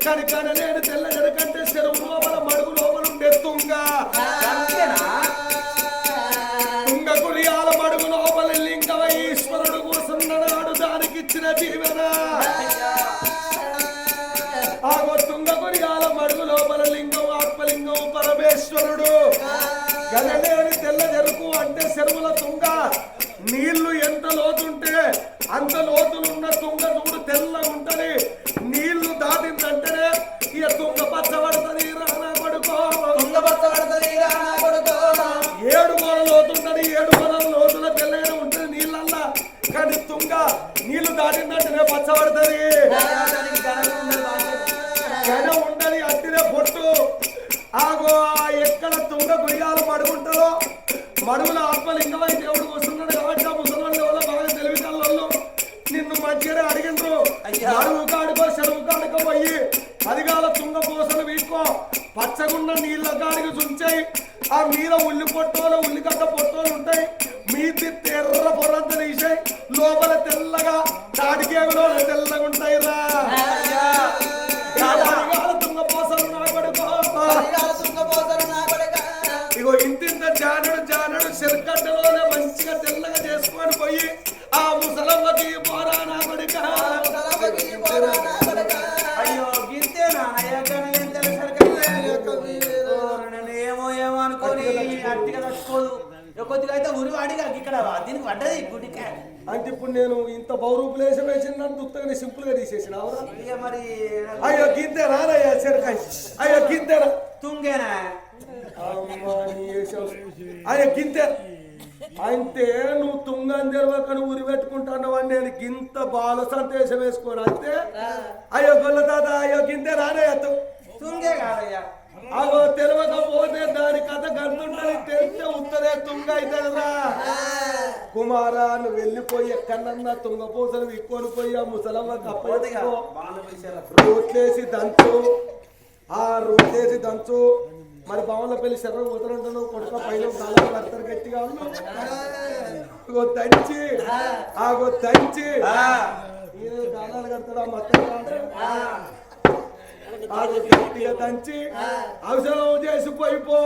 కనికన నేను తెల్ల జరకంటే చెరువు లోపల మడుగు లోపల ఉండే తుంగ తుంగ కులియాల మడుగు లోపల లింగమ ఈశ్వరుడు కూసున్నాడు దానికి ఇచ్చిన దీవెన ఆగో తుంగ కులియాల మడుగు లోపల లింగం ఆత్మలింగం పరమేశ్వరుడు గనలేని తెల్ల జరుకు అంటే చెరువుల తుంగ నీళ్లు ఎంత లోతుంటే అంత లోతులున్న తుంగ చూడు తెల్లగా ఉంటది నీళ్లు దాటిందంటేనే ఇక తుంగ పచ్చబడుతుంది రానా కొడుకో తుంగ పచ్చబడుతుంది రానా కొడుకో 7 గోల లోతుంటది 7 గోల లోతుల తెల్లగా ఉంటుంది నీళ్ళల్లా కానీ తుంగ నీళ్లు దాటిందంటేనే పచ్చబడుతుంది గన ఉండని అట్టినే పొట్టు ఆగో ఎక్కడ తుంగ గురియాలు మడుగుంటారో మడుగుల ఆత్మలింగమై దేవుడు వస్తున్నాడు కాబట్టి ఆ ముసలి వాళ్ళ బాగా తెలివితల్లో నిన్ను మంచిగానే అడిగిండ్రు మడుగు కాడుకో చెరువు కాడుకో పోయి అదిగాల తుంగ పూసలు వీక్కో పచ్చగున్న నీళ్ళ కాడికి చుంచాయి ఆ మీద ఉల్లి పొట్టోలు ఉల్లిగడ్డ పొట్టోలు ఉంటాయి మీది తెర్ర పొరంత తీసాయి లోపల తెల్లగా తాటికేగులో తెల్లగా ఉంటాయి రా తుంగ పూసలు నా కొడుకో ఇగో ఇంతింత జానడు చెరుకట్టలోనే మంచిగా తెల్లగా చేసుకొని పోయి ఆ ముసలమ్మకి పోరా నా కొడుక అయ్యో గిత్తేనా ఏమో ఏమో అనుకోని అట్టిగా తట్టుకోదు కొద్దిగా అయితే ఉరివాడిగా ఇక్కడ దీనికి పడ్డది గుడిక అంటే ఇప్పుడు నేను ఇంత బౌరూపులేసి వేసిన దుత్తగా సింపుల్ గా తీసేసిన మరి అయ్యో గింతేనా చెరకాయ అయ్యో గింతేనా తుంగేనా అయ్యో గింతే అంటే నువ్వు తుంగని తెరవక నువ్వు ఉరి పెట్టుకుంటున్నావు అని నేను గింత బాల సంతేశం వేసుకోను అంతే అయ్యో గొల్ల తాత అయ్యో గింతే రానయ్య తుంగే కాదయ్యా అగో తెలవకపోతే దాని కథ గంతుంటది తెలిస్తే ఉత్తరే తుంగ అవుతుందిరా కుమారా నువ్వు వెళ్ళిపోయి ఎక్కడన్నా తుంగ పూసలు విక్కొని పోయి ఆ ముసలమ్మ కప్ప రోట్లేసి దంచు ఆ రోట్లేసి దంచు మరి బావల పెళ్లి శర్ర పోతారంటాను కొడుక పైన కాలం కడతారు గట్టిగా దంచి ఆగో దంచి కాలాలు కడతాడు ఆ మొత్తం గట్టిగా దంచి అవసరం చేసి పోయిపో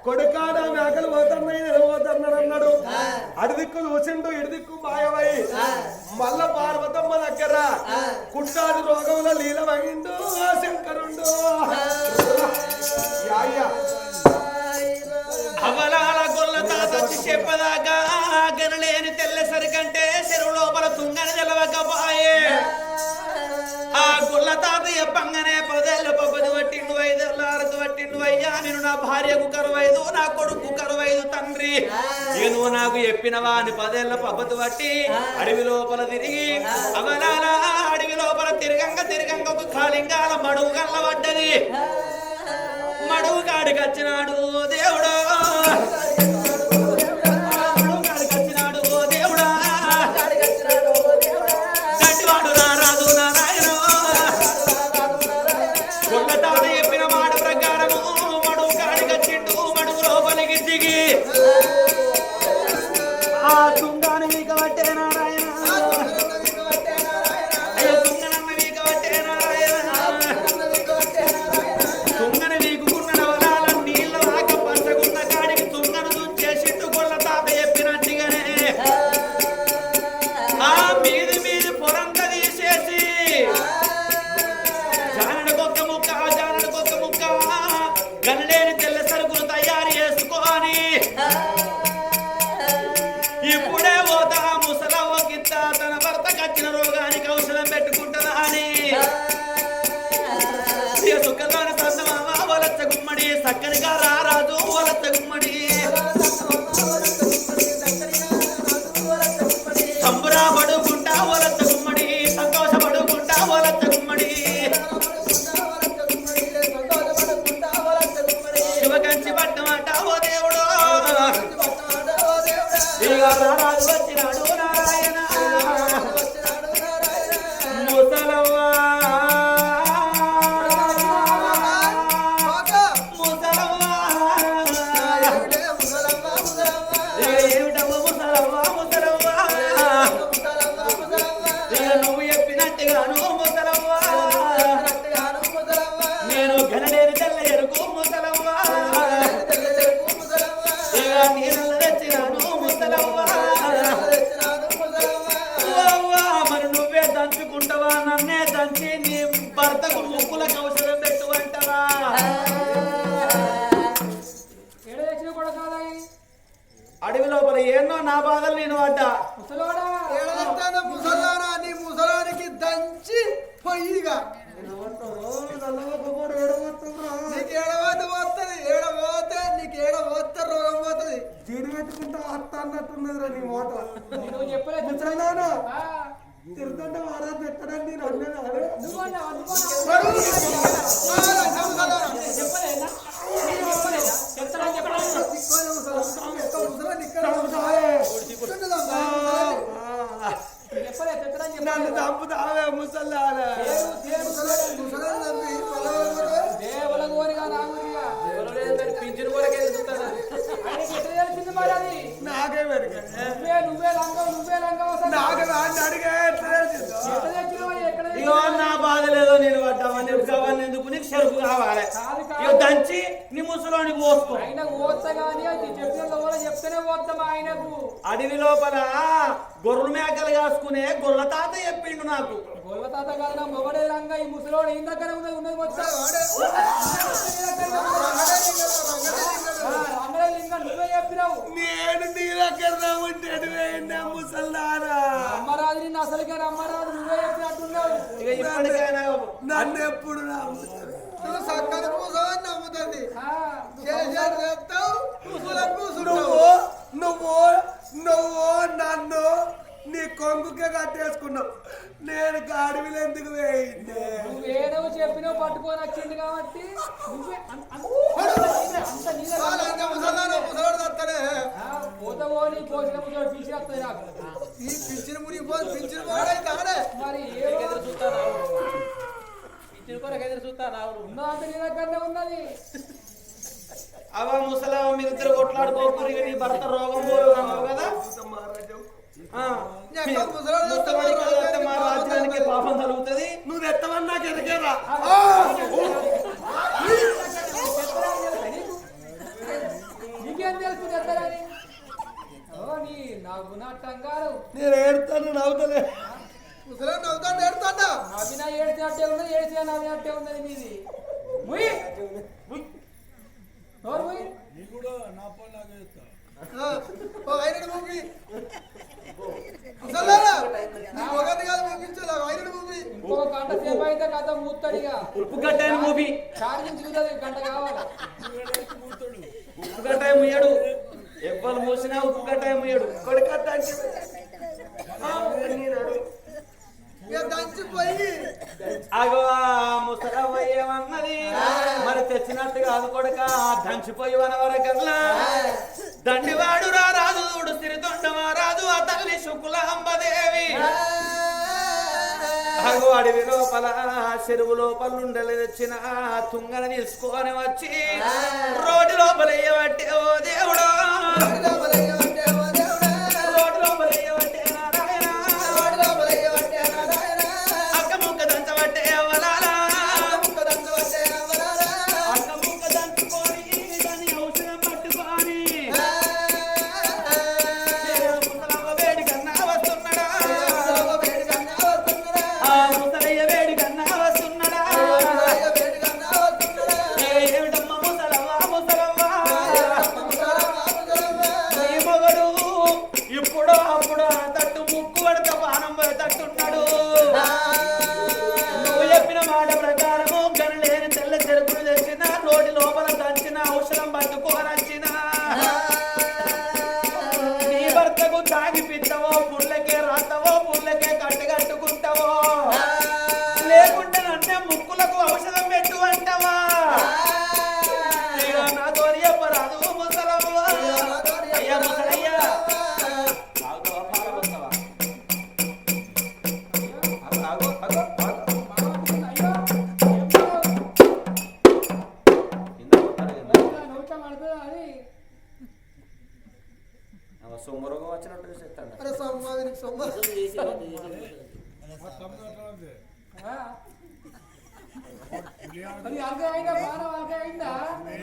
కొడుకాడ మేకలు పోతున్నాయి పోతున్నాడు అన్నాడు అడిదిక్కు చూసిండు ఇడిదిక్కు మాయమై మల్ల పార్వతమ్మ దగ్గర కుట్టాది రోగంలో లీలమైండు శంకరుండు అవలాల గొల్ల తాత వచ్చి చెప్పదాకా గనలేని తెల్లసరికంటే చెరువు లోపల తుంగని తెలవకపోయే ఆ గుల్ల తాత చెప్పంగానే 10 ఏళ్ళ పబ్బది పట్టిండు 5 ఏళ్ళ అరకు పట్టిండు అయ్యా నేను నా భార్యకు కరువైదు నా కొడుకు కరువైదు తండ్రి ఇక నువ్వు నాకు చెప్పినవా అని 10 ఏళ్ళ పబ్బతి పట్టి అడవి లోపల తిరిగి అవలాల అడవి లోపల తిరగంగా ఒక కాలింగాల మడుగు కళ్ళ పడ్డది మడుగు కాడికి వచ్చినాడు దేవుడు చక్కనిగా రారాజు వలత గుమ్మడి సంబురాపడుకుంటా వలత గుమ్మడి సంతోషపడుకుంటా వలత గుమ్మడి శివకంచి పట్టమాట ఓ దేవుడు రారాజు వచ్చినాడు నారాయణ ముసలవ్వ దంచుకుంటావా నన్నే దంచి నీ భర్తకు ముక్కులకు ఔషధం పెట్టు అంటావా అడవి లోపల ఎన్నో నా బాధలు నేను పడ్డా ముసలానా నీ ముసలానికి దంచి పొయ్యిగా నీకు ఏడవద్ద పోతుంది ఏడబోతే నీకు ఏడబోతే రోగం పోతుంది దీని పెట్టుకుంటా అత్త అన్నట్టున్నదిరా నీ మాట నువ్వు చెప్పలేదు ముసలానా తిరుగుతుంటే వారా పెట్టడానికి నేను అన్నది అదే నన్ను చంపుతావే ముసల్లారా పింఛను కొరకే నాకే పెరిగా నువ్వే లంగం నాకు దాన్ని అడిగే ఇగో నా బాధ లేదో నేను పడ్డావా నీకు కావాలి ఎందుకు నీకు చెరుకు కావాలి ఇక దంచి నీ ముసలోనికి పోసుకో ఆయనకు ఓద్దా కానీ అది చెప్పిన కూడా చెప్తేనే పోతాం ఆయనకు అడవి లోపల గొర్రెలు మేకలు కాసుకునే గొర్రెల తాత చెప్పిండు నాకు గొల్ల తాత కాదు నా మొగడే లంగా ఈ ముసలోడు ఈ దగ్గర ఉన్నది మొత్తం రంగడే లింగం నువ్వే చెప్పినావు నేను నీ దగ్గర ఉంటే ముసల్లారా అమ్మరాజు నిన్ను అసలుకే రమ్మరాజు నువ్వే చెప్పినట్టున్నావు ఇక ఇప్పటికైనా నన్ను ఎప్పుడు నమ్ముతారు నువ్వు చక్కని కూర్చోని నమ్ముతుంది చేసేది చేస్తావు కూర్చుంటావు నువ్వు నన్ను నీ కొంగుకే కట్టేసుకున్నావు నేను అడవిలో ఎందుకు వేయిందే నువ్వేదో చెప్పినావు పట్టుకొని వచ్చింది కాబట్టి నువ్వే పోతావో నీ పోసిన ముసలోడు పిలిచి వస్తాయి నాకు ఈ పిచ్చిన మునిగిపోదు పిచ్చిన వాడైతే ఆడే మరి పిచ్చిన కొరకు ఎదురు చూస్తా రావులు ఉన్నా నీ దగ్గరనే ఉన్నది అవా ముసలావ మీరిద్దరు కొట్లాడుకోకూరు ఇక నీ భర్త రోగం పోరు అన్నావు కదా ముసలాడికి వెళ్తే మా రాజ్యానికి పాపం కలుగుతుంది నువ్వు ఎత్తవని నాకు ఎదిగేరా నీకేం తెలుసు చెప్తారని నీ నాకు నాటంగారు నేను ఏడుతాను నవ్వుతలే ముసలి నవ్వుతాడు ఏడుతాడా నవ్వినా ఏడ్చినట్టే ఉన్నది ఏడ్చినా నవ్వినట్టే ఉన్నది మీది ముయ్ నోరు ముయ్ ఆయన మూవీ ముసలారా నీ మొగని కాదు ముగించాలి ఆయన మూవీ ఇంకొక గంట సేపు అయితే కథ మూస్తాడిగా ఉప్పు కట్టాయని మూపి చార్జింగ్ చూడదు గంట కావాలి ఉప్పు కట్టాయ ముయ్యడు ఎవ్వరు మూసినా ఉప్పు కట్టాయ ముయ్యడు దంచిపోయి అగో ముసలవ్వ ఏమన్నది మరి తెచ్చినట్టు కాదు కొడక దంచిపోయి వనవరకల్లా దండివాడు రారాజు చూడు సిరిదొండమా రాజు ఆ తల్లి శుక్ల అంబదేవి అగో అడవి లోపల చెరువు లోపల ఉండలు తెచ్చిన తుంగన తీసుకొని వచ్చి రోడ్డు లోపల ఏవట్టే ఓ దేవుడు రోడ్డు లోపల ఏవట్టే నారాయణ అక్క ముక్క దంచబట్టే అవలాలా అక్క ముక్క దంచుకొని దాన్ని ఔషధం పట్టుకొని ముసలమ్మ వేడి కన్నా వస్తున్నాడా ఆ ముసలయ్య వేడి కన్నా వస్తున్నాడా ఏమిటమ్మ ముసలవ్వ ముసలవ్వ ఈ మొగడు ఇప్పుడు అప్పుడు తట్టు ముక్కు పడత పానం తట్టున్నాడు నువ్వు చెప్పిన మాట ప్రకారము గనలేని తెల్ల చెరుకులు తెచ్చిన రోడ్డు లోపల దంచిన ఔషధం పట్టుకోనొచ్చిన నీ భర్తకు తాగిపిస్తావో పుల్లకే రాస్తావో పుల్లకే కట్టుకుంటావో లేకుంటే నన్నే ముక్కులకు ఔషధం పెట్టు అంటావా నా తోరి చెప్పరాదు ముసలవ్వ అయ్యా ముసలయ్యా ఆగుతావా పాలకొస్తావా ఆగు ఆగు ఆగు సోమరోగం వచ్చినట్టు చెప్తాను అరే సోమవారికి సోమవారం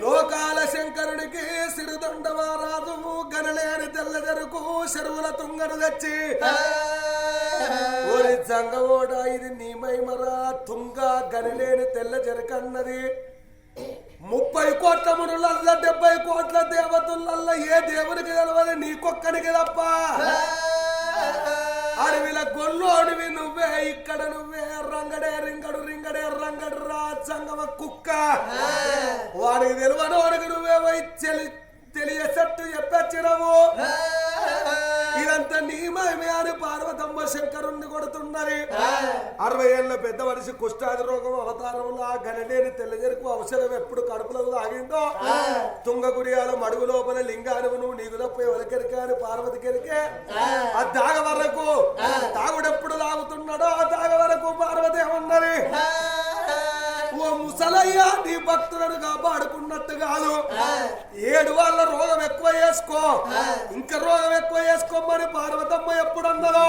లోకాల శంకరుడికి సిరిదొండవారాజు గనలేని తెల్ల జరుకు చెరువుల తుంగను తెచ్చి ఓరి జంగవోడ ఇది నీమైమరా తుంగ గనిలేని తెల్ల జరకన్నది 30 కోట్ల మునులల్ల 70 కోట్ల దేవతలల్ల ఏ దేవునికి తెలవని నీకొక్కనికి తప్ప అడవిల గొల్లు అడవి నువ్వే ఇక్కడ నువ్వే రంగడే రంగడు రా జంగవ కుక్క వాడికి తెలియని వాడికి నువ్వే తెలియసట్టు చెప్పచ్చినవు ఇదంతా నీమమే అని పార్వతమ్మ శంకరుణ్ణి కొడుతున్నది 60 ఏళ్ళ పెద్ద మనిషి కుష్ఠాది రోగం అవతారంలో ఆ గనలేని తెల్లజెరుకు ఔషధం ఎప్పుడు కడుపులో తాగిందో తుంగగుడియాల మడుగు లోపల లింగానువు నువ్వు నీకు తప్ప ఎవరికెరికే అని పార్వతి కెరికే ఆ దాగ వరకు తాగుడెప్పుడు తాగుతున్నాడో ఆ దాగ వరకు పార్వతి ఏమన్నది ఓ ముసలయ్య నీ భక్తులను కాపాడుకున్నట్టు కాదు 7 వాళ్ళ రోగం ఎక్కువ చేసుకో ఇంకా రోగం ఎక్కువ చేసుకోమని పార్వతమ్మ ఎప్పుడు అన్నదో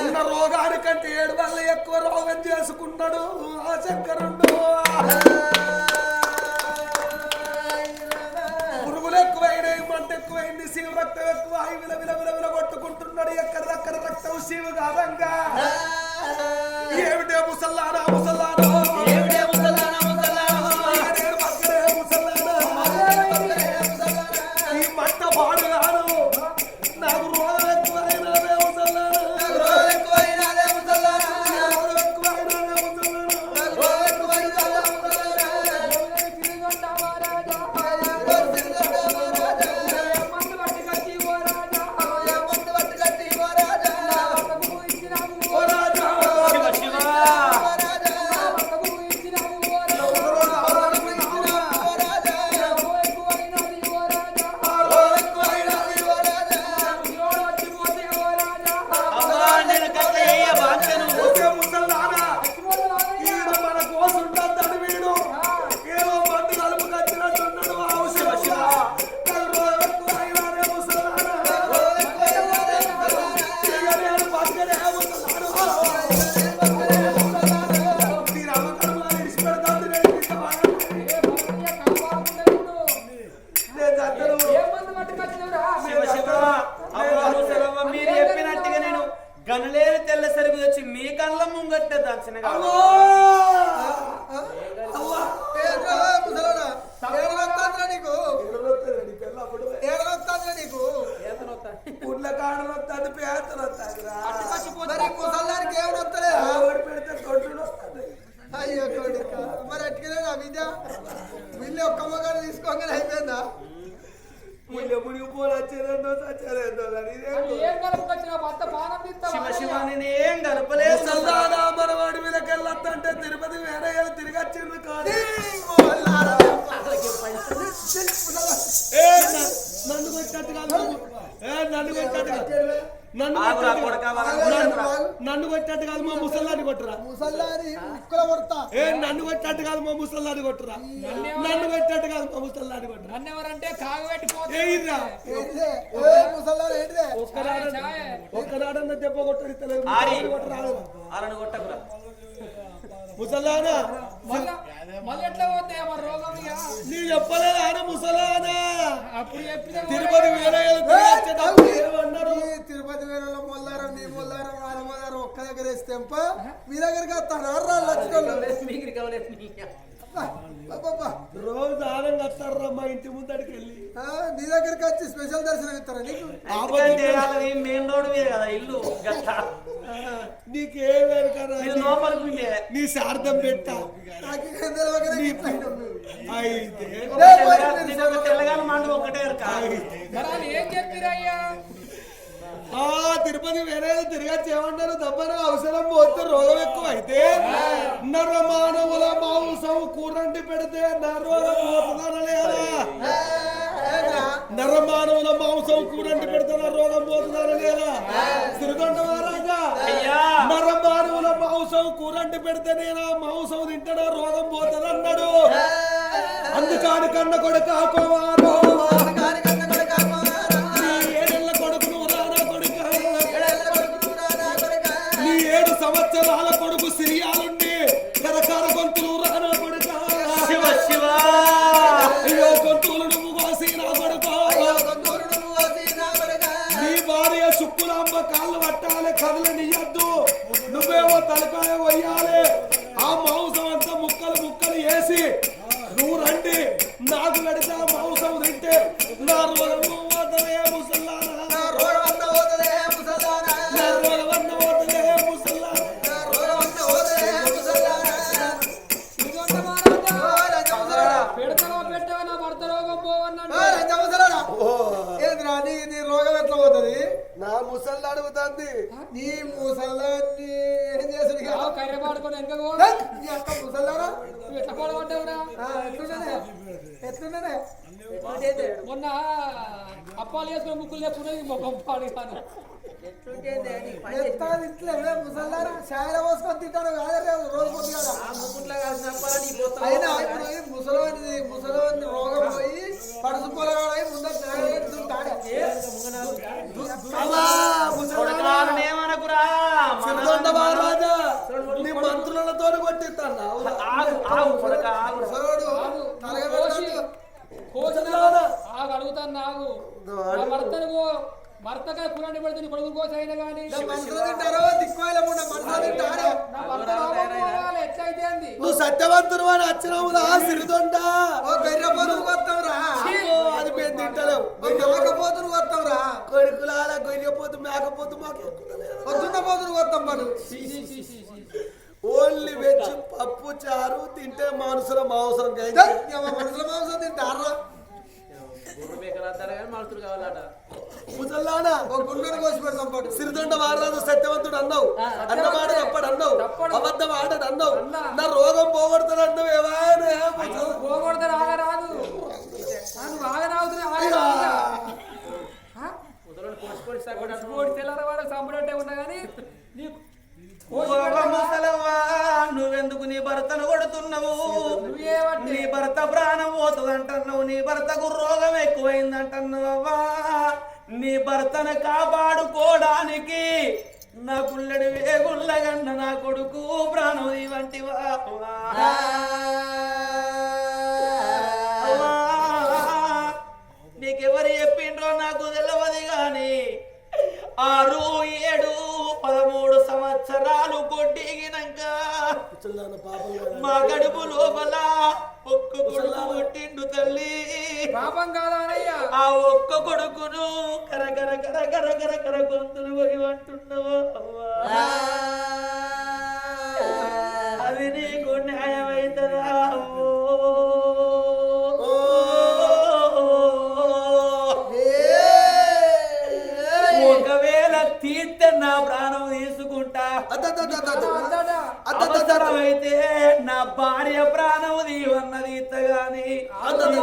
ఉన్న రోగానికంటే 7 వాళ్ళ ఎక్కువ రోగం చేసుకున్నాడు ఆ శంకరుడు పురుగులు ఎక్కువైనాయి మంట ఎక్కువైంది శివ రక్తం ఎక్కువ విల కొట్టుకుంటున్నాడు ఎక్కడక్కడ రక్తం శివ కాదంగా ఏమిటే ముసల్లానా ఈ మట్ట పాడుగాను నాకు రోగం ఎక్కువైనదే మీరు చెప్పినట్టుగా నేను గనులేని తెల్ల సరుకు వచ్చి మీ కళ్ళ ముంగట్ట దాల్చిన ఊర్ల కాడలు వస్తాడు పేదలు అయ్యో మరి ఎట్టుకునే నా విద్య వీళ్ళు ఒక్క మగాడు తీసుకోగానే అయిపోయిందా మునిగిపోలు వచ్చేదండో సచ్చేదండో ఏం కలపలేదు మనవాడి మీదకి వెళ్ళొద్దంటే తిరుపతి వేరే తిరిగి వచ్చింది కాదు నన్ను కొట్టినట్టు కాదు నన్ను కొట్టినట్టు కాదు మా ముసల్లాన్ని కొట్టరా నన్ను కొట్టినట్టు కాదు మా ముసల్లాన్ని కొట్టరా నన్ను కొట్టినట్టు కాదు మా ముసల్లాన్ని కొట్టరా నన్నెవరంటే కాగబెట్టిపోతే ఒక్కనాడన్న దెబ్బ కొట్టడి తెలియదు కొట్టకురా ముసలానా మళ్ళీ ఎట్లా పోతాయి మరి రోగం నీ చెప్పలేదు ఆయన ముసలానా అప్పుడు చెప్పిన తిరుపతి వేరే అన్నారు తిరుపతి వేరేలో మొల్లారం నీ మొల్లారం వాళ్ళ మొల్లారం ఒక్క దగ్గర వేస్తేంప మీ దగ్గరికి వస్తాను రోజు ఆనంగా వస్తారా మా ఇంటి ముందడికి వెళ్ళి నీ దగ్గరికి వచ్చి స్పెషల్ దర్శనం ఇస్తారా నీకు మెయిన్ రోడ్ మీద కదా ఇల్లు నీకేమేరు కదా నీ శార్థం పెట్టా తెలంగాణ మండు ఒకటే ఏం చెప్పిరయ్యా తిరుపతి వేరే తిరగచ్చు ఏమన్నారు దబ్బన అవసరం పోతే రోగం ఎక్కువ అయితే నరమానవుల మాంసం కూరండి పెడితే నరోగం పోతుందా లేదా నరమానవుల మాంసం కూరండి పెడితే రోగం పోతుందా లేదా తిరుగుతుంట మహారాజా నరమానవుల మాంసం కూరండి పెడితే నేను మాంసం తింటాడా రోగం పోతుంది అన్నాడు అందుకని కన్న కొడుకు ఆకోవారు సంవత్సరాల కొడుకు సిరియాలుండి కరకార గొంతులు రానా కొడుక శివ శివ అయ్యో గొంతులు నువ్వు కోసి నా కొడుక నీ భార్య సుక్కులాంబ కాళ్ళు పట్టాలి కదలని తినద్దు, నువ్వేమో తలకాయ కొయ్యాలి. ఆ మాంసం అంతా ముక్కలు ముక్కలు వేసి నువ్వు రండి నాకు పెడితే ఆ మాంసం తింటే నా రోగం పోతదే ముసల్లారా, నా రోగం పోతదే ముసల్లారా. పెడతావా పెట్టావా నా భర్త రోగం పోవన్నాడు. నీ రోగం ఎట్లా పోతుంది? నా ముసల్లా అడుగుతుంది. నీ ముసల్లాన్ని ఏం చేసుడు కర్రె పాడుకొని వెనక ముసల్లారా నువ్వు ఎట్లా పాడబడ్డావురా? ఎట్లున్నానే మొన్న అప్పాలు వేసుకుని ముక్కులు లేకుండా మొక్కం పాడుతాను. ఇట్లే ముసల్లారా చాయల పోసుకొని తింటాడు కాదే రోజు పొద్దుగా. అయినా ఇప్పుడు ముసలోని రోగం పోయి పడుచుకోలే ముందర ఏమనకురా నీ మంత్రులతో కొట్టిస్తాను. ఆగు అడుగుతాను నాకు భర్తను భర్తగా కులాన్ని పెడితే నీ కొడుకు కోసం అయినా కానీ ఎట్లయితే అంది. నువ్వు సత్యవంతుడు అని వచ్చినవురా సిరిదొండ. అది మేము తింటలేవు. పోతురు వస్తావురా కొడుకులాల గొయ్యపోతు మేకపోతు మాకు పొద్దున్న పోతురు వస్తాం మనం. ఓన్లీ వెజ్ పప్పు చారు తింటే మనుషుల మాంసం మనుషుల మాంసం తింటారా? ముసల్లానా గుండెని కోసి పెడతాం పాటు. సిరిదొండ వాడరాదు సత్యవంతుడు అన్నావు, అన్నమాట తప్పడు అన్నావు, అబద్ధం ఆడదు అన్నావు, నా రోగం పోగొడతాడు అన్నావు. పోగొడతాడు ఆగరాదు, నువ్వు ఆగరావుతున్నా తెల్లవాడ సంబడంటే ఉన్నా కానీ నువ్వెందుకు నీ భర్తను కొడుతున్నావు? నీ భర్త ప్రాణం పోతుందంటున్నావు, నీ భర్తకు రోగం ఎక్కువైందంటున్నావా? నీ భర్తను కాపాడుకోవడానికి నా గుల్లడి వేగుల్లగన్న నా కొడుకు ప్రాణం వంటివా? నీకెవరు చెప్పిండ్రో నాకు తెలియదు గాని 6, 7, 13 సంవత్సరాలు కొట్టిగినాక మా గడుపు లోపల ఒక్క కొడుకు కొట్టిండు తల్లి. పాపం కాదా ఆ ఒక్క కొడుకును కరకర కరకర కరకర గొంతులు పోయి అంటున్నావా? అది నీకు న్యాయమైతదా? ఒకవేళ తీర్తే నా ప్రాణం తీసుకుంటా, అవసరమైతే నా భార్య ప్రాణం తీవన్నది ఇత్తగాని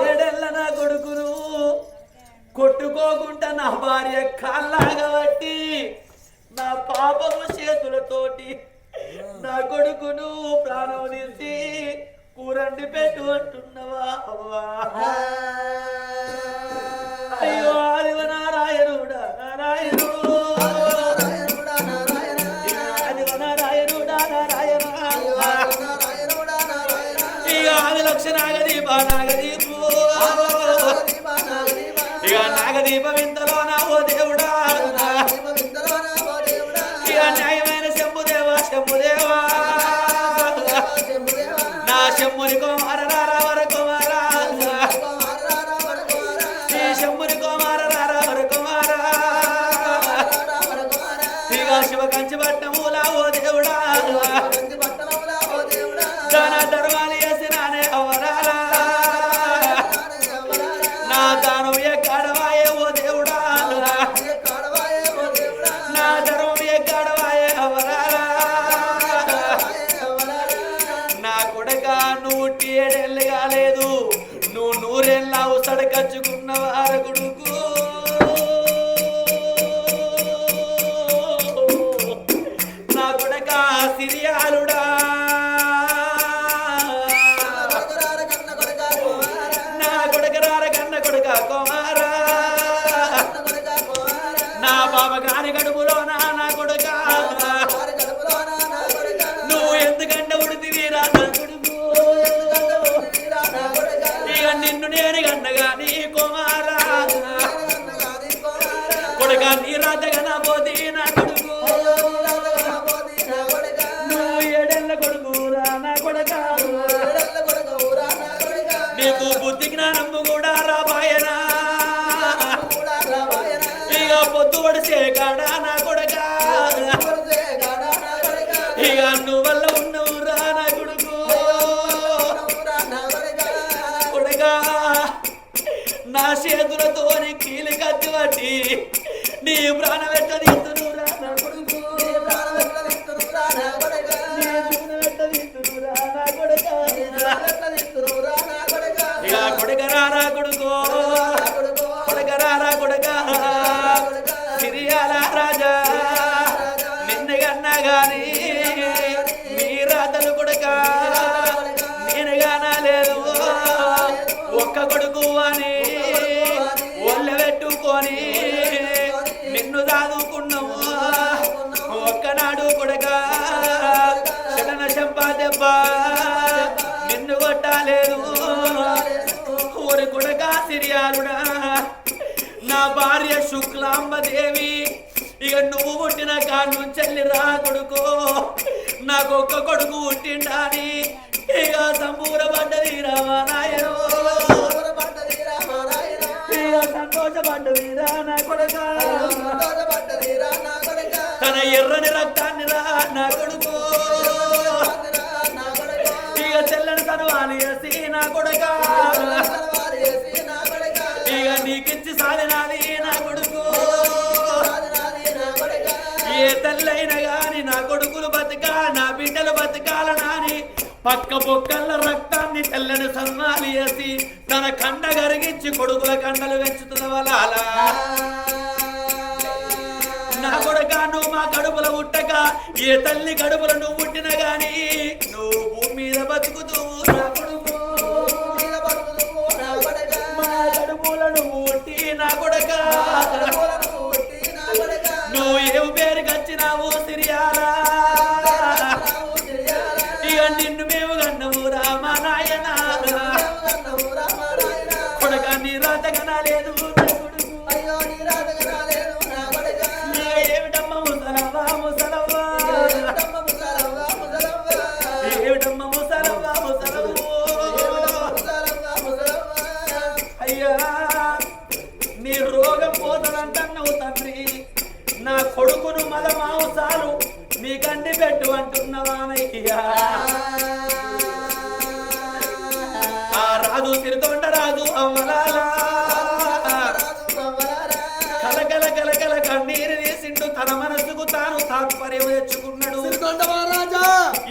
ఏడెళ్ళ నా కొడుకును కొట్టుకోకుండా నా భార్య కాళ్ళాగబట్టి నా పాపము చేతులతోటి నా కొడుకును ప్రాణం తీసి కూరండి పెట్టు అంటున్నవా? అయ్యో ఆదివ నారాయణుడా నారాయణుడు, నాగదీప నాగదీపు ఇక నాగదీపం ఇంతలో నా ఓ దేవుడా, ఇక న్యాయమైన శంభుదేవా శంభుదేవా నా శంభుని కుమార రావర కుమార, ఈ శంభుని కుమార రావర కుమార, ఇక శివ కంచి పట్టములా ఓ దేవుడా దాన ధర్మాలు చేసినానే అవరాలా, నా దానం ఎక్కడవాయే ఓ దేవుడా, నా ధర్మం ఎక్కడవాయే అవరాలా, నా కొడక నువ్వు 7 ఏళ్ళు కాలేదు, నువ్వు 100 ఏళ్ళ ఉసడ కచ్చుకున్న వార కొడుకు. నా కొడక సిరియాలుడా, నా బాబ గారి గడుపులో నా కొడుక నువ్వు ఎందుకంటే ఉడితివీరా నా కొడుకు, ఇక నిన్ను నేను గన్నగా నీ కుమారా కొడుక నీ రాతగా నా పోతి నా కొడుకు, కాడా నా కొడకా ఇక నువ్వల్ల ఉన్నవురా నా కొడుకు కొడగా నా చేతులతోని కీలు కత్తి పట్టి నీ ప్రాణం ఎట్లా తీస్తునురా నా కొడుకు ఇక కొడగరారా కొడుకు కొడగరారా కొడగా సిరియాల రాజా నిన్ను కన్నా గాని నీ రాతలు కొడక నేను కానలేదు ఒక్క కొడుకు అని ఒళ్ళ పెట్టుకొని నిన్ను దాదుకున్నావు ఒక్కనాడు కొడక చలన చెంపా దెబ్బ నిన్ను కొట్టాలేదు ఊరి కొడక సిరియాలుడా నా భార్య శుక్లాంబదేవి ఇక నువ్వు పుట్టిన కాడు చెల్లి రా కొడుకు నాకు ఒక్క కొడుకు పుట్టిండాని ఇక సంబూరపడ్డది రామానాయన ఇక సంతోషపడ్డది రా నా కొడుక తన ఎర్రని రక్తాన్ని రా నా కొడుకు ఇక చెల్లని తనవాలి వేసి నా కొడుక ఇక నీకిచ్చి సాలినాది నా కొడుకు ఏ తల్లైనా గాని నా కొడుకులు బతకా నా బిడ్డలు బతకాలనాని పక్క పొక్కల రక్తాన్ని తెల్లని సన్నాలి వేసి తన కండ గరిగించి కొడుకుల కండలు పెంచుతున్న వాళ్ళ నా కొడుక నువ్వు మా కడుపుల పుట్టక ఏ తల్లి కడుపుల నువ్వు పుట్టిన గాని నువ్వు భూమి మీద బతుకుతూ నా కొడుకు మా కడుపుల నువ్వు పుట్టి నా కొడుక నువ్వు ఏవు పేరుకి వచ్చినావు సిరియాలా ఇక నిన్ను మేము కన్నము రామా నాయన కొడక నీ రాత కనాలేదు ఏమిటమ్మ ముసలవ్వా ముసలవ్వా ఏమిటమ్మ ముసలవ్వా ముసలవ్వో అయ్యా నీ రోగం పోతుందంటున్నావు తండ్రి నా కొడుకును మల మాంసాలు నీ కంటి పెట్టు అంటున్నవానయ్యా ఆ రాజు తిరుతోండ రాజు అవ్వలాలా కలకల కలకల కన్నీరు తీసిండు తన మనసుకు తాను తాత్పర్యం తెచ్చుకున్నాడు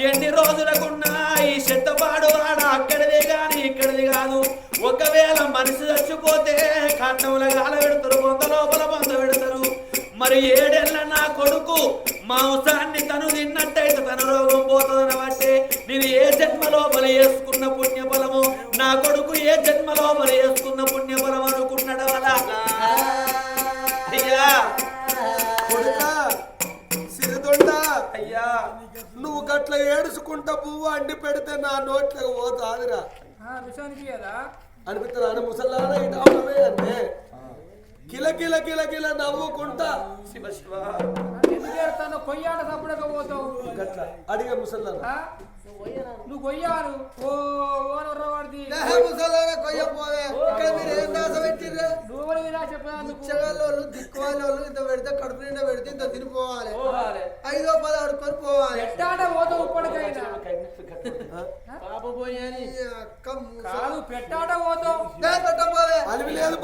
ఎన్ని రోజులకున్నా ఈ చెత్తపాడు ఆడ అక్కడిదే గాని ఇక్కడిది కాదు ఒకవేళ మనిషి చచ్చిపోతే కన్నముల గాల పెడతారు బొంద లోపల బొంద పెడతారు మరి ఏడేళ్ళ నా కొడుకు మాంసాన్ని తను తిన్నట్టయితే తన రోగం పోతుందని బట్టే నేను ఏ జన్మ లోపల వేసుకున్న పుణ్యఫలము నా కొడుకు ఏ జన్మ లోపల వేసుకున్న పుణ్యఫలం అనుకున్నాడు అలా అయ్యా సిరిదొండ అయ్యా నువ్వు గట్ల ఏడుచుకుంటా పువ్వు అండి పెడితే నా నోట్లకు పోతాదిరా విషయానికి కదా అనిపిస్తుంది ముసలారా ఇటావే అంటే కిల కిల కిల కిల నవ్వుకుంటా శివ శివ ఎందుకు ఏడుతాను కొయ్యాడ సప్పుడక పోతావు గట్ల అడిగే ముసలారా నువ్వు కొయ్యారు ఓ ఓనర్రవాడిది ముసలారా కొయ్యపోవే ఇక్కడ మీరు ఏం దాస పెట్టిర్రు నువ్వు వినా చెప్పాను ముచ్చగాళ్ళు దిక్కువాళ్ళు ఇంత పెడితే కడుపు నిండా పెడితే ఇంత తినిపోవాలి 5 10 అడుకొని పోవాలి పెట్టాడ పోతావు ఇప్పటికైనా పాప పోయాని కాదు పెట్టాడ పోతావు పెట్టపోవే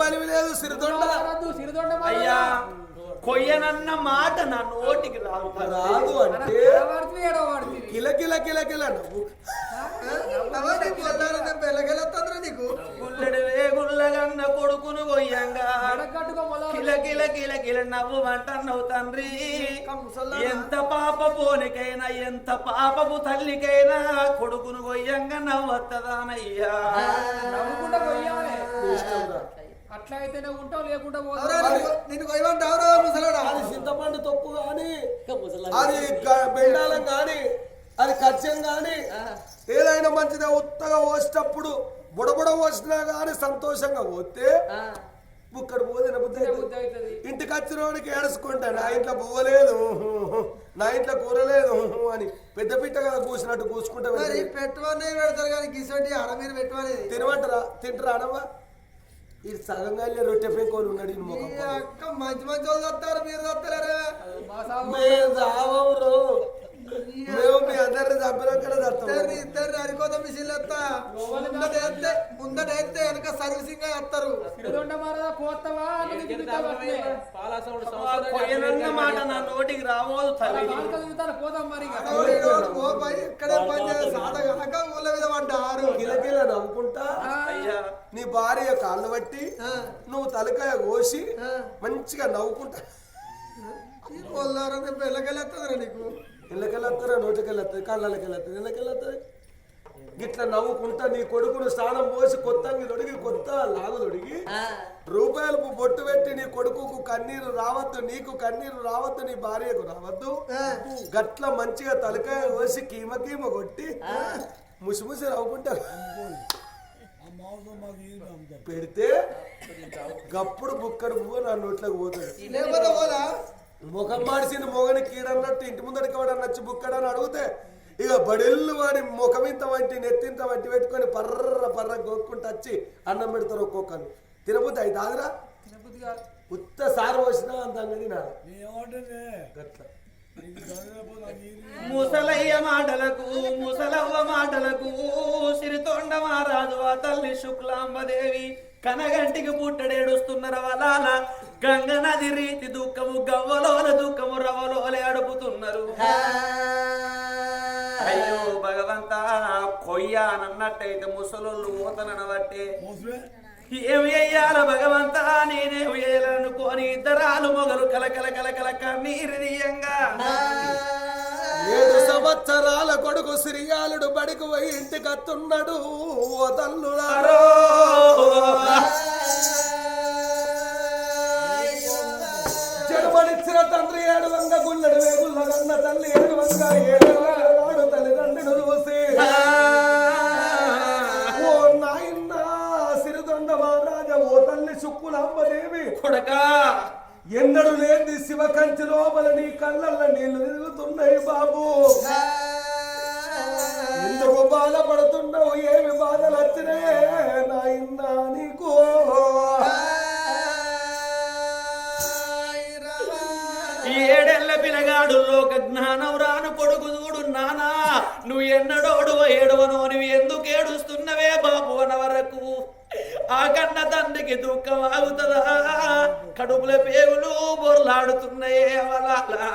బలివి లేదు సిరిదొండ సిరిదొండ అయ్యా కొయ్యనన్న మాట నా నోటికి రాదు రాదు అంటే ఏడవాడుతుంది కిల కిల కిల కిల నవ్వు నీకు గుల్లెడవే గుల్లగన్న కొడుకును కొయ్యంగా కిల కిల కిల కిల నవ్వు అంటన్నావు తండ్రి ఎంత పాప పోనికైనా ఎంత పాపపు తల్లికైనా కొడుకును కొయ్యంగా నవ్వత్తదానయ్యా నవ్వుకుంటా కొయ్యాలి అట్లా అయితేనే ఉంటావు లేకుండా నిన్ను కొయ్యమంటావురా ముసలాడా అది చింతపండు తొక్కు గాని అది బెండాలం గాని అది కచ్చం గాని ఏదైనా మంచిదే ఉత్తగా పోసేటప్పుడు బుడబుడ పోసినా గాని సంతోషంగా పోతే ఇక్కడ పోదిన బుద్ధి అవుతుంది ఇంటికి వచ్చిన వాడికి ఏడుచుకుంటా నా ఇంట్లో పువ్వలేదు నా ఇంట్లో కూర లేదు అని పెద్ద పిట్ట కదా కూసినట్టు కూసుకుంటా పెట్టమనే పెడతారు కానీ గిసండి అడ మీరు పెట్టమనేది తినమంటారా తింటారా అనవా ఇది సగంగా రొట్టె పెంకోలు ఉన్నాడు ఈ ముఖం ఈ అక్క మంచి మంచి వాళ్ళు వస్తారు మీరు వస్తలేరే మా సాగు మేము రావరు మేము మీ అందరిని చంపినక్కడ చస్తాం ఇద్దరు అరికోత మిషన్ ఎత్తా ముందటైతే వెనక సర్వీసింగ్ వస్తారు సిరిదొండ మారదా పోతావా అన్నది తిరుగుతావా అట్లే. కొయ్యనన్న మాట నా నోటికి రావోదు తల్లి నాలుకలు తిరుగుతాను, పోదాం మరి ఇక. పోయి ఇక్కడే పని చేసి సాధ కాక ఊళ్ళ మీద పడ్డారు కిలకిల నవ్వుకుంటా అయ్యా నీ భార్య కాళ్ళు పట్టి నువ్వు తలకాయ కోసి మంచిగా నవ్వుకుంటా పొల్లారని పిల్లకెళ్ళేస్తుందిరా నీకు ఇళ్ళకెళ్ళొస్తారా నోటికెళ్ళొస్తుంది కాళ్ళకెళ్ళొస్తుంది ఇళ్ళకెళ్ళొస్తుంది గిట్లా నవ్వుకుంటా నీ కొడుకును స్నానం పోసి కొత్త తొడిగి కొత్త లాగు తొడిగి రూపాయలు బొట్టు పెట్టి నీ కొడుకుకు కన్నీరు రావద్దు నీకు కన్నీరు రావద్దు నీ భార్యకు రావద్దు గట్ల మంచిగా తలకాయ కోసి కీమ కీమ కొట్టి ముసిముసి నవ్వుకుంటా పెడితే గప్పుడు బుక్కడు పువ్వు నా నోట్లోకి పోతుంది లేకపోతే పోదా ముఖం మార్చిన మొగని కీడన్నట్టు ఇంటి ముందడికి వాడు నచ్చి బుక్కడని అడిగితే ఇక బడిల్లు వాడి ముఖం ఇంత వంటి నెత్తింత వంటి పెట్టుకొని పర్ర గోక్కుంటూ వచ్చి అన్నం పెడతారు ఒక్కొక్కరు తినబుద్ది అయితే ఆదిరా ఉత్త సారు వచ్చినా అంత గట్ల ముసలయ్య మాటలకు ముసలవ్వ మాటలకు సిరితొండ మహారాజు ఆ తల్లి శుక్లాంబదేవి కనగంటికి పుట్టడేడుస్తున్న రవలాల గంగ నది రీతి దుఃఖము గవ్వలోల దుఃఖము రవలోలే అడుపుతున్నారు అయ్యో భగవంత కొయ్యానన్నట్టయితే ముసలోళ్ళు ఊతనబట్టే ఏమి అయ్యాల భగవంత నేనేమి వేయాలనుకోని ఇద్దరాలు మొగలు కలకల కన్నీరు తీయంగా 7 సంవత్సరాల కొడుకు శ్రీయాలుడు బడికి పోయి ఇంటికి అత్తున్నాడు ఓ తల్లులారో చెడుపడిచ్చిన తండ్రి ఏడువంగ గుల్లడు వేగుల్ల కన్న తల్లి ఏడువంగ ఏడు తల్లిదండ్రులు చూసి ఓ నాయన్న సిరిదొండ మహారాజ ఓ తల్లి శుక్కులాంబదేవి కొడకా ఎన్నడు లేని శివ కంచి లోపల నీ కళ్ళల్లో నీళ్లు తిరుగుతున్నాయి బాబు ఎందుకు బాధపడుతున్నావు ఏమి బాధలు వచ్చినాయే నాయనా నీకు ఏడెళ్ళ పిలగాడు లోక జ్ఞానం రాను కొడుకు చూడు నానా నువ్వు ఎన్నడోడు ఏడవనో నువ్వు ఎందుకు ఏడుస్తున్నవే బాబు అన వరకు ఆ కన్న తండ్రికి దుఃఖం ఆగుతుందా కడుపుల పేగులు బొర్లాడుతున్నాయే అవలాలా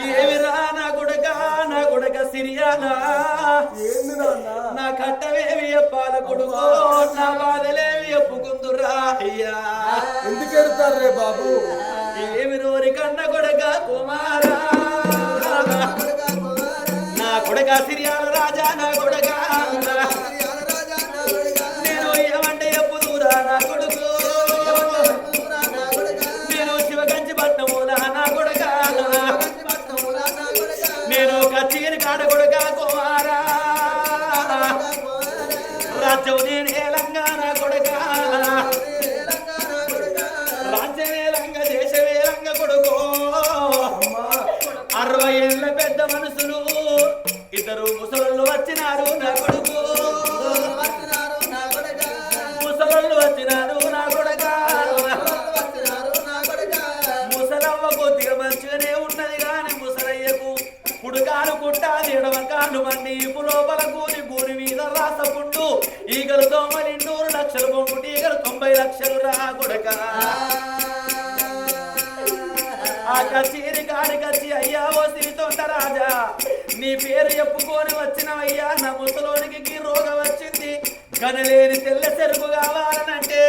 ఏమిరా నా కొడక సిరియాలా నా కట్టవేవి చెప్పాల కొడుకో నా బాధలేవి చెప్పుకుందురా అయ్యా ఎందుకు ఎడతారు రే బాబు ఏమి రోరి కన్న కొడక కుమారా నా కొడక సిరియాల రాజా నా కొడక నేను ఏమంటే చెప్పుదురా నా కొడుకు నేను శివగంచి పట్నములా నా కొడక నేను కచేరి కాడ కొడక కుమారా రాజ్యం నేను తెలంగాణ కొడక రాజ్యమేలంగ దేశమేలంగ కొడుకో 60 ఏళ్ళ పెద్ద మనుషులు ఇద్దరు ముసలు వచ్చినారు నా కొడుకు ముసలు వచ్చినారు నా కొడక ముసలవ్వ కొద్దిగా మంచిగానే ఉన్నది కానీ ముసలయ్యకు పుడుకాలు కుట్టాలి ఎడవకాలు మంది ఇప్పు లోపల గూరి మీద రాసపుండు ఈగలు 92 లక్షలు బొంగుటి ఈగలు 90 లక్షలు రా కొడక ఆ కచేరి కాడికచ్చి అయ్యా ఓ సిరితొండ రాజా నీ పేరు చెప్పుకొని వచ్చినవయ్యా నా ముసలోనికి రోగం వచ్చింది కనలేని తెల్ల చెరుకు కావాలనంటే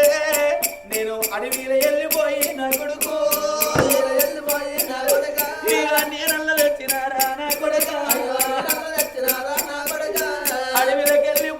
నేను అడవిలో వెళ్ళిపోయి నా కొడుకు